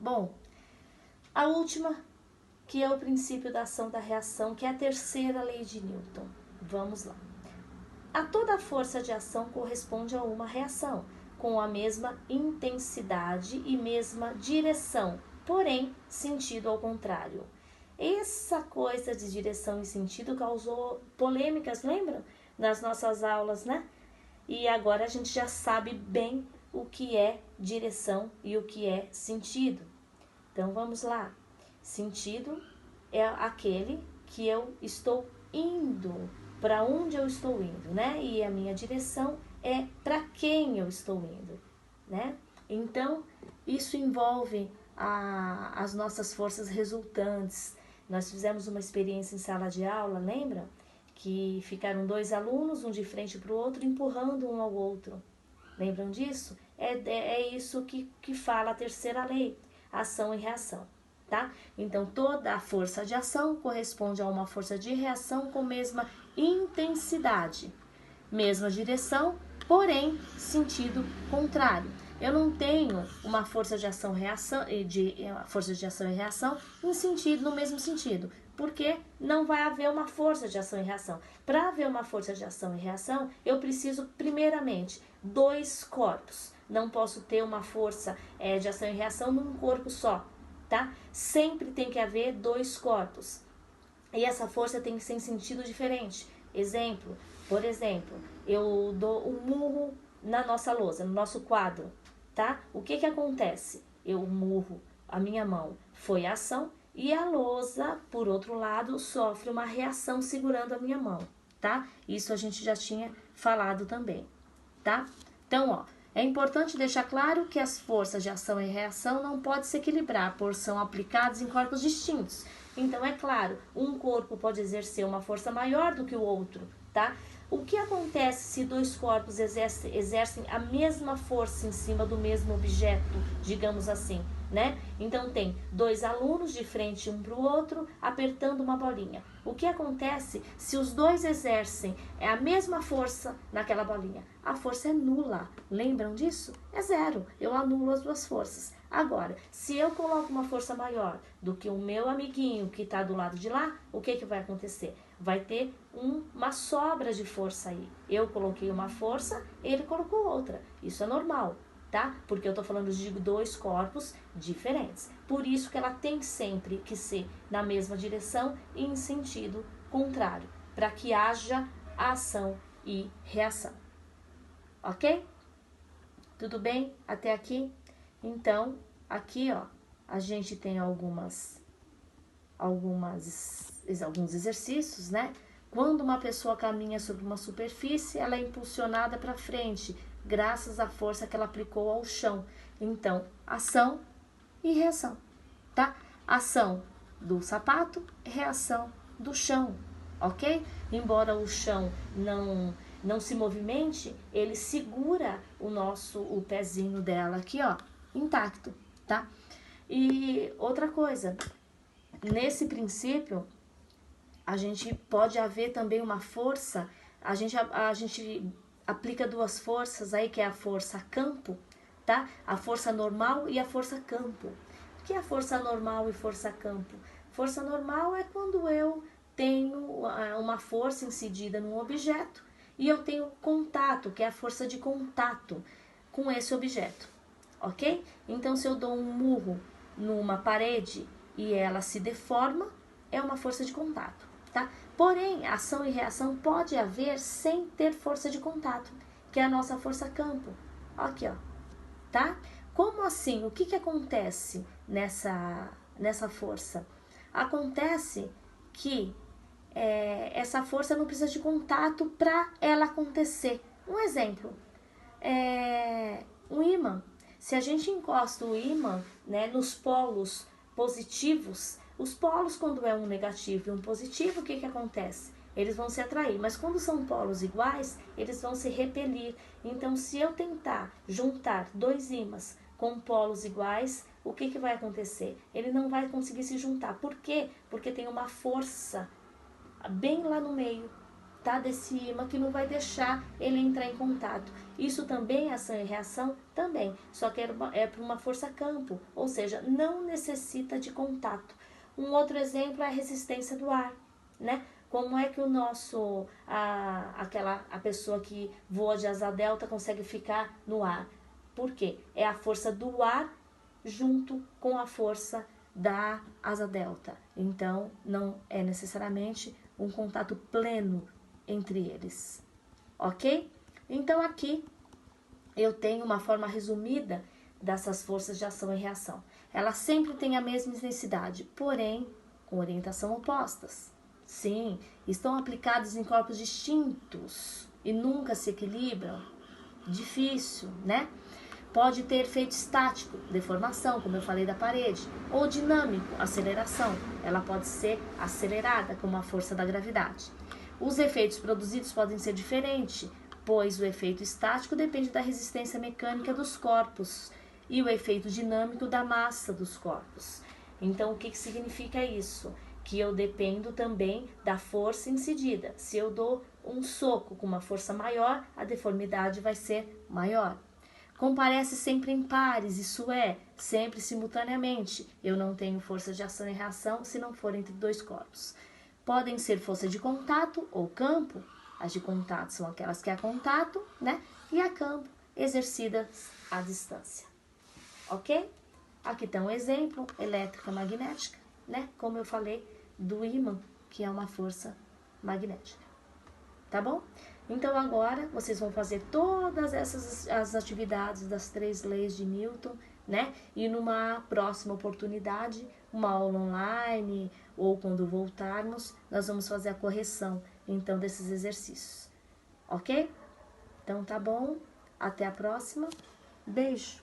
Bom, a última, que é o princípio da ação da reação, que é a terceira lei de Newton. Vamos lá. A toda força de ação corresponde a uma reação, com a mesma intensidade e mesma direção, porém, sentido ao contrário. Essa coisa de direção e sentido causou polêmicas, lembram? Nas nossas aulas, né? E agora a gente já sabe bem o que é direção e o que é sentido. Então vamos lá. Sentido é aquele que eu estou indo, para onde eu estou indo, né? E a minha direção é para quem eu estou indo, né? Então, isso envolve as nossas forças resultantes. Nós fizemos uma experiência em sala de aula, lembra? Que ficaram 2 alunos, um de frente para o outro, empurrando um ao outro. Lembram disso? É isso que fala a terceira lei, ação e reação. Tá? Então, toda a força de ação corresponde a uma força de reação com mesma intensidade, mesma direção, porém, sentido contrário. Eu não tenho uma força de ação e reação em sentido, no mesmo sentido, porque não vai haver uma força de ação e reação. Para haver uma força de ação e reação, eu preciso, primeiramente, 2 corpos. Não posso ter uma força de ação e reação num corpo só. Tá? Sempre tem que haver 2 corpos. E essa força tem que ser em sentido diferente. Exemplo, por exemplo, eu dou um murro na nossa lousa, no nosso quadro, tá? O que acontece? Eu murro a minha mão, foi a ação, e a lousa, por outro lado, sofre uma reação segurando a minha mão, tá? Isso a gente já tinha falado também, tá? Então, ó, é importante deixar claro que as forças de ação e reação não podem se equilibrar, pois são aplicadas em corpos distintos. Então, é claro, um corpo pode exercer uma força maior do que o outro, tá? O que acontece se 2 corpos exercem a mesma força em cima do mesmo objeto, digamos assim, né? Então, tem 2 alunos de frente um para o outro, apertando uma bolinha. O que acontece se os 2 exercem a mesma força naquela bolinha? A força é nula. Lembram disso? É 0. Eu anulo as 2 forças. Agora, se eu coloco uma força maior do que o meu amiguinho que está do lado de lá, o que vai acontecer? Vai ter uma sobra de força aí. Eu coloquei uma força, ele colocou outra. Isso é normal, tá? Porque eu estou falando de 2 corpos diferentes. Por isso que ela tem sempre que ser na mesma direção e em sentido contrário, para que haja ação e reação. Ok? Tudo bem até aqui? Então, aqui, ó, a gente tem alguns exercícios, né? Quando uma pessoa caminha sobre uma superfície, ela é impulsionada para frente, graças à força que ela aplicou ao chão. Então, ação e reação, tá? Ação do sapato, reação do chão, ok? Embora o chão não se movimente, ele segura o pezinho dela aqui, ó, intacto, tá? E outra coisa, nesse princípio, a gente pode haver também uma força, a gente aplica 2 forças aí, que é a força campo, tá? A força normal e a força campo. O que é a força normal e força campo? Força normal é quando eu tenho uma força incidida num objeto e eu tenho contato, que é a força de contato com esse objeto, ok? Então, se eu dou um murro numa parede e ela se deforma, é uma força de contato, tá? Porém, ação e reação pode haver sem ter força de contato, que é a nossa força campo. Aqui, ó, tá? Como assim? O que acontece nessa força? Acontece que essa força não precisa de contato para ela acontecer. Um exemplo, um ímã. Se a gente encosta o ímã, né, nos polos positivos, os polos, quando é um negativo e um positivo, o que acontece? Eles vão se atrair, mas quando são polos iguais, eles vão se repelir. Então, se eu tentar juntar 2 ímãs com polos iguais, o que vai acontecer? Ele não vai conseguir se juntar. Por quê? Porque tem uma força bem lá no meio, tá, desse ímã que não vai deixar ele entrar em contato. Isso também é ação e reação? Também, só que é por uma força-campo, ou seja, não necessita de contato. Um outro exemplo é a resistência do ar, né? Como é que o nosso, a pessoa que voa de asa delta consegue ficar no ar? Por quê? É a força do ar junto com a força da asa delta. Então, não é necessariamente um contato pleno entre eles, ok? Então, aqui eu tenho uma forma resumida dessas forças de ação e reação. Elas sempre têm a mesma intensidade, porém com orientação opostas. Sim, estão aplicadas em corpos distintos e nunca se equilibram. Difícil, né? Pode ter efeito estático, deformação, como eu falei da parede, ou dinâmico, aceleração. Ela pode ser acelerada com a força da gravidade. Os efeitos produzidos podem ser diferentes, pois o efeito estático depende da resistência mecânica dos corpos e o efeito dinâmico da massa dos corpos. Então, o que significa isso? Que eu dependo também da força incidida. Se eu dou um soco com uma força maior, a deformidade vai ser maior. Comparece sempre em pares, isso é, sempre simultaneamente. Eu não tenho força de ação e reação se não for entre dois corpos. Podem ser força de contato ou campo. As de contato são aquelas que há contato, né? E a campo, exercidas à distância. Ok? Aqui está um exemplo, elétrica magnética, né? Como eu falei, do ímã, que é uma força magnética. Tá bom? Então, agora, vocês vão fazer todas essas as atividades das 3 leis de Newton, né? E numa próxima oportunidade, uma aula online, ou quando voltarmos, nós vamos fazer a correção, então, desses exercícios. Ok? Então, tá bom? Até a próxima. Beijo!